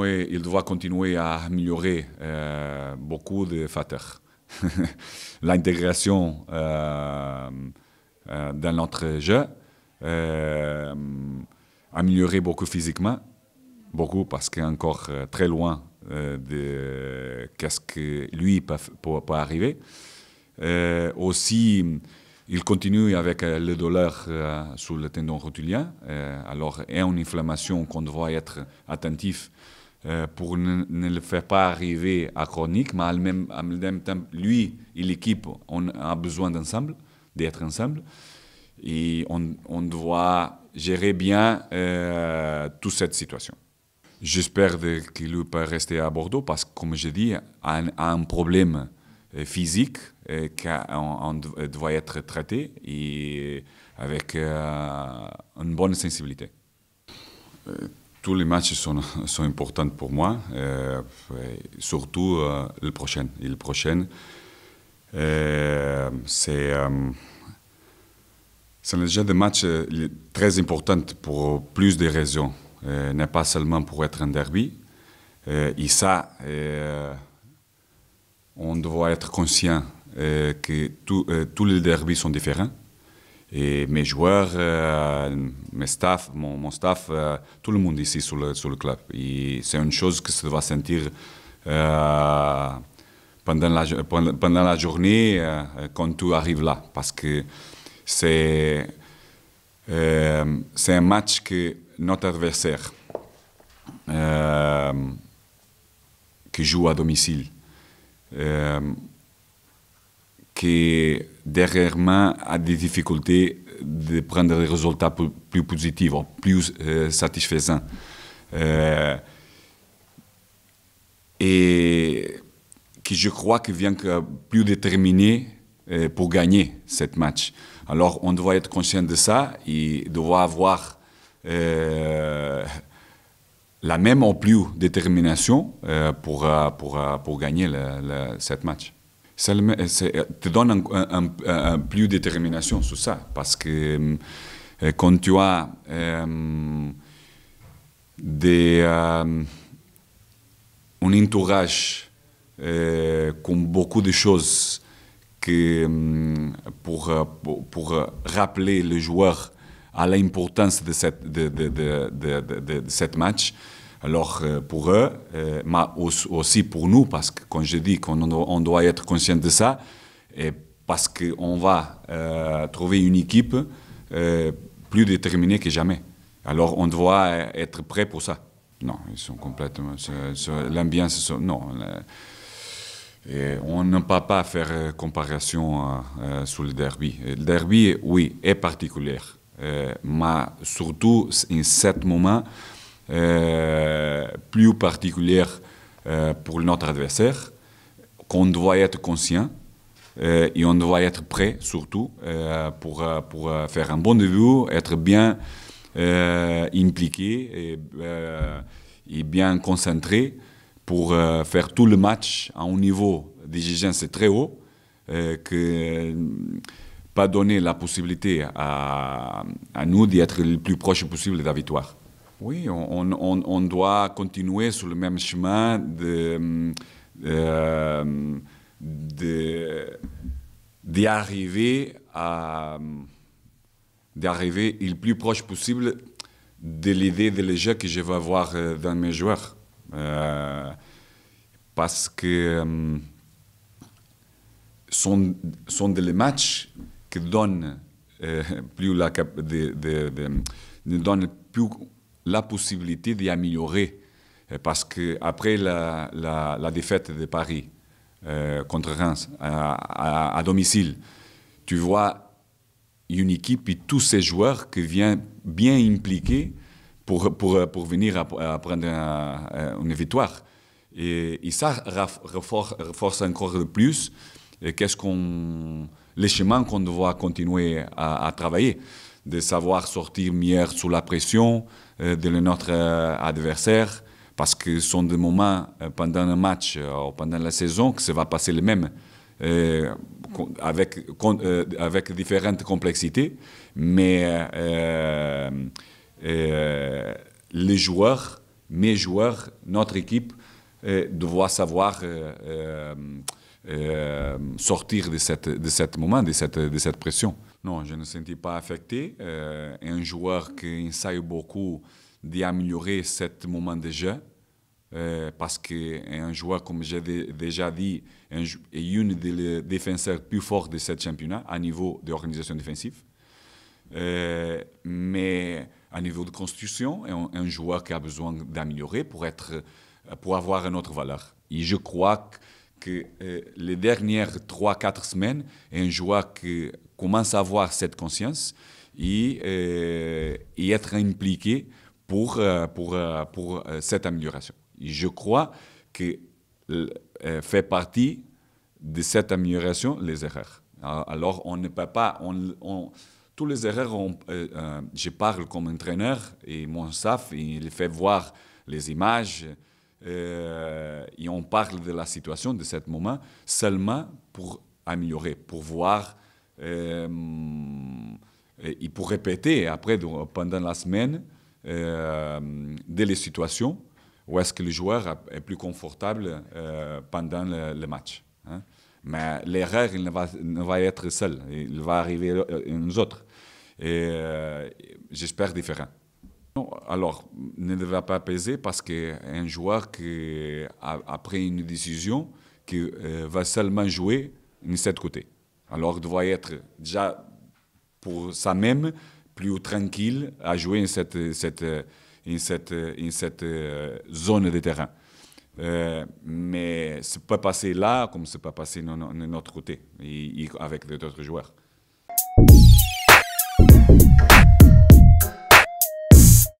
il doit continuer à améliorer beaucoup de facteurs. L'intégration dans notre jeu, améliorer beaucoup physiquement, beaucoup parce qu'il est encore très loin de qu'est-ce que lui peut arriver. Aussi, il continue avec le douleur sur le tendon rotulien. Alors, il y a une inflammation qu'on doit être attentif pour ne le faire pas arriver à chronique, mais en même temps, lui et l'équipe, on a besoin d'être ensemble. Et on doit gérer bien toute cette situation. J'espère qu'il peut rester à Bordeaux parce que, comme je dis, a un problème physique qu'on doit être traité et avec une bonne sensibilité. Tous les matchs sont importants pour moi, surtout le prochain. Et le prochain, c'est déjà des matchs très importants pour plus de raisons. N'est pas seulement pour être un derby. Et ça, on doit être conscient que tous les derbys sont différents. Et mes joueurs, mon staff, tout le monde ici sur le club. Et c'est une chose que ça doit sentir pendant la journée quand tu arrives là. Parce que c'est un match que notre adversaire qui joue à domicile, qui derrière moi a des difficultés de prendre des résultats plus positifs, plus satisfaisants. Et que je crois qu'il vient plus déterminé pour gagner ce match. Alors on doit être conscient de ça et doit avoir la même ou plus détermination pour gagner ce match. Ça te donne un plus de détermination sur ça, parce que quand tu as un entourage comme beaucoup de choses pour rappeler le joueur à l'importance de cette match. Alors pour eux, mais aussi pour nous, parce que quand je dis qu'on doit être conscient de ça, et parce qu'on va trouver une équipe plus déterminée que jamais. Alors on doit être prêt pour ça. Non, ils sont complètement... L'ambiance, non. Et on ne peut pas faire comparaison sur le derby. Le derby, oui, est particulier. Mais surtout, en ce moment, plus particulière pour notre adversaire, qu'on doit être conscient et on doit être prêt surtout pour faire un bon début, être bien impliqué et bien concentré pour faire tout le match à un niveau d'exigence très haut, que pas donner la possibilité à nous d'être le plus proche possible de la victoire. Oui, on doit continuer sur le même chemin d'arriver le plus proche possible de l'idée de jeu que je vais avoir dans mes joueurs. Parce que sont des matchs qui donnent donnent plus la possibilité d'améliorer. Parce qu'après la défaite de Paris contre Reims à domicile, tu vois une équipe et tous ces joueurs qui viennent bien impliqués pour venir à prendre une victoire. Et ça renforce encore plus les chemins qu'on doit continuer à travailler, de savoir sortir mieux sous la pression de notre adversaire, parce que ce sont des moments pendant un match ou pendant la saison que ça va passer le même, avec différentes complexités, mais les joueurs mes joueurs, notre équipe, doit savoir sortir de cette moment, de cette pression. Non, je ne me sentis pas affecté. Un joueur qui essaye beaucoup d'améliorer ce moment de jeu, parce qu'un joueur, comme j'ai déjà dit, est un des défenseurs plus forts de ce championnat à niveau d'organisation défensive. Mais à niveau de construction, un joueur qui a besoin d'améliorer pour avoir une autre valeur. Et je crois que les dernières 3-4 semaines, un joueur qui commence à avoir cette conscience et être impliqué pour cette amélioration. Et je crois que fait partie de cette amélioration les erreurs. Alors on ne peut pas... tous les erreurs, je parle comme entraîneur et mon staff, il fait voir les images et on parle de la situation de ce moment seulement pour améliorer, pour voir et pour répéter après pendant la semaine des situations où est-ce que le joueur est plus confortable pendant le match. Hein. Mais l'erreur, il ne va être seul, il va arriver aux autres. Et j'espère différent. Alors, ne devrait pas peser parce qu'un joueur qui a pris une décision qui va seulement jouer de cet côté. Alors, il doit être déjà pour ça même plus tranquille à jouer dans cette zone de terrain. Mais ça peut passer là comme ça peut passer de notre côté et avec d'autres joueurs.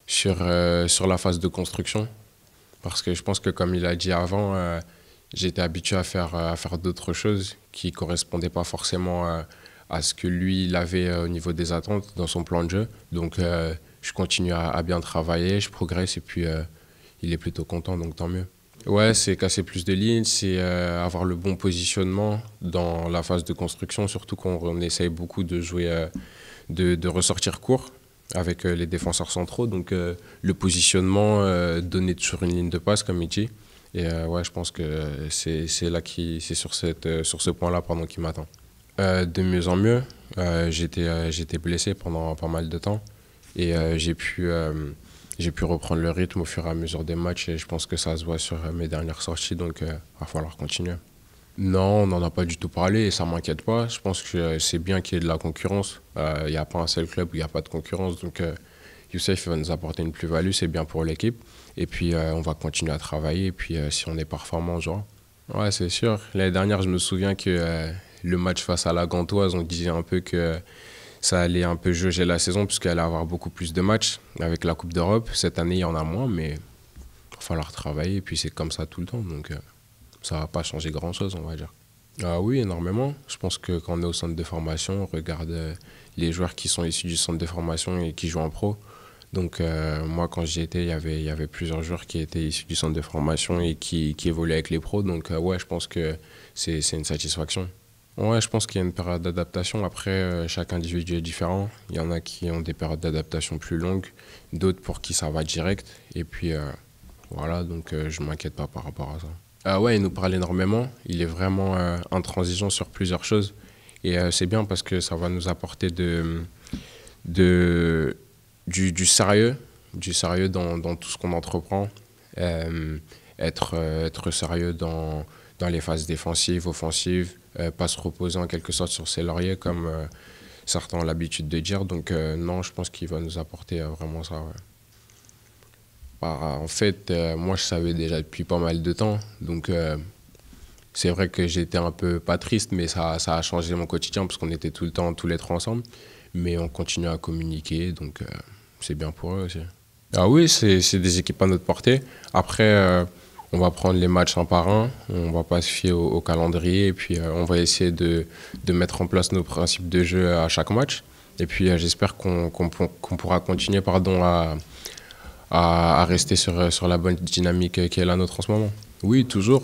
Sur la phase de construction, parce que je pense que comme il a dit avant, j'étais habitué à faire d'autres choses qui ne correspondaient pas forcément à ce que lui il avait au niveau des attentes dans son plan de jeu. Donc je continue à bien travailler, je progresse et puis il est plutôt content, donc tant mieux. Ouais, c'est casser plus de lignes, c'est avoir le bon positionnement dans la phase de construction, surtout quand on essaye beaucoup de jouer, de ressortir court avec les défenseurs centraux. Donc le positionnement donné sur une ligne de passe, comme il dit. Et ouais, je pense que c'est sur ce point-là qu'il m'attend. De mieux en mieux, j'étais blessé pendant pas mal de temps et j'ai pu reprendre le rythme au fur et à mesure des matchs et je pense que ça se voit sur mes dernières sorties, donc il va falloir continuer. Non, on n'en a pas du tout parlé et ça ne m'inquiète pas. Je pense que c'est bien qu'il y ait de la concurrence. Il n'y a pas un seul club où il n'y a pas de concurrence, donc Youssef va nous apporter une plus-value, c'est bien pour l'équipe. Et puis on va continuer à travailler et puis si on est performant, on jouera. Ouais, c'est sûr. L'année dernière, je me souviens que le match face à la Gantoise, on disait un peu que ça allait un peu jauger la saison puisqu'elle allait avoir beaucoup plus de matchs avec la Coupe d'Europe. Cette année, il y en a moins, mais il va falloir travailler et puis c'est comme ça tout le temps. Donc ça ne va pas changer grand-chose, on va dire. Ah oui, énormément. Je pense que quand on est au centre de formation, on regarde les joueurs qui sont issus du centre de formation et qui jouent en pro. Donc moi, quand j'y étais, il y avait plusieurs joueurs qui étaient issus du centre de formation et qui évoluaient avec les pros. Donc ouais, je pense que c'est une satisfaction. Ouais, je pense qu'il y a une période d'adaptation. Après, chaque individu est différent. Il y en a qui ont des périodes d'adaptation plus longues, d'autres pour qui ça va direct. Et puis voilà, donc je ne m'inquiète pas par rapport à ça. Ouais, il nous parle énormément. Il est vraiment en transition sur plusieurs choses. Et c'est bien parce que ça va nous apporter du sérieux dans tout ce qu'on entreprend. Être sérieux dans les phases défensives, offensives, pas se reposer en quelque sorte sur ses lauriers comme certains ont l'habitude de dire. Donc non, je pense qu'il va nous apporter vraiment ça. Ouais. En fait, moi je savais déjà depuis pas mal de temps, donc c'est vrai que j'étais un peu pas triste, mais ça a changé mon quotidien parce qu'on était tout le temps tous les trois ensemble, mais on continue à communiquer, donc c'est bien pour eux aussi. Ah oui, c'est des équipes à notre portée. Après, on va prendre les matchs un par un, on va pas se fier au calendrier, et puis on va essayer de mettre en place nos principes de jeu à chaque match. Et puis j'espère qu'on pourra continuer à rester sur la bonne dynamique qui est la nôtre en ce moment. Oui, toujours.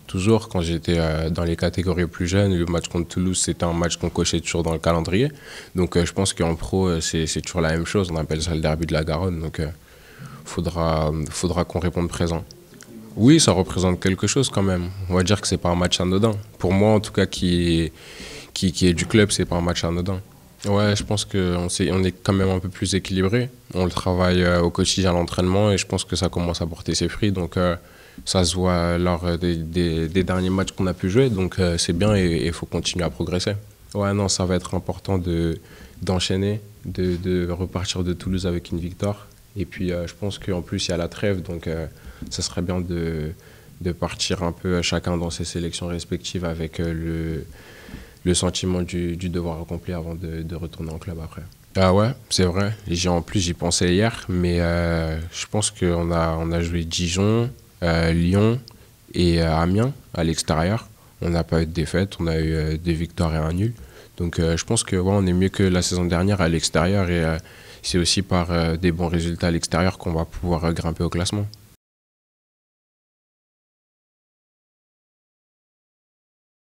Toujours, quand j'étais dans les catégories plus jeunes, le match contre Toulouse, c'était un match qu'on cochait toujours dans le calendrier. Donc je pense qu'en pro, c'est toujours la même chose. On appelle ça le derby de la Garonne. Donc faudra qu'on réponde présent. Oui, ça représente quelque chose quand même. On va dire que c'est pas un match anodin. Pour moi, en tout cas, qui est du club, c'est pas un match anodin. Ouais, je pense on est quand même un peu plus équilibré. On le travaille au quotidien à l'entraînement et je pense que ça commence à porter ses fruits. Donc ça se voit lors des derniers matchs qu'on a pu jouer. Donc c'est bien et il faut continuer à progresser. Ouais, non, ça va être important d'enchaîner, de repartir de Toulouse avec une victoire. Et puis je pense qu'en plus il y a la trêve, donc ça serait bien de partir un peu chacun dans ses sélections respectives avec le sentiment du devoir accompli avant de retourner en club après. Ah ouais, c'est vrai. En plus, j'y pensais hier, mais je pense qu'on a joué Dijon, Lyon et Amiens à l'extérieur. On n'a pas eu de défaite, on a eu 2 victoires et 1 nul. Donc je pense que ouais, on est mieux que la saison dernière à l'extérieur et c'est aussi par des bons résultats à l'extérieur qu'on va pouvoir grimper au classement.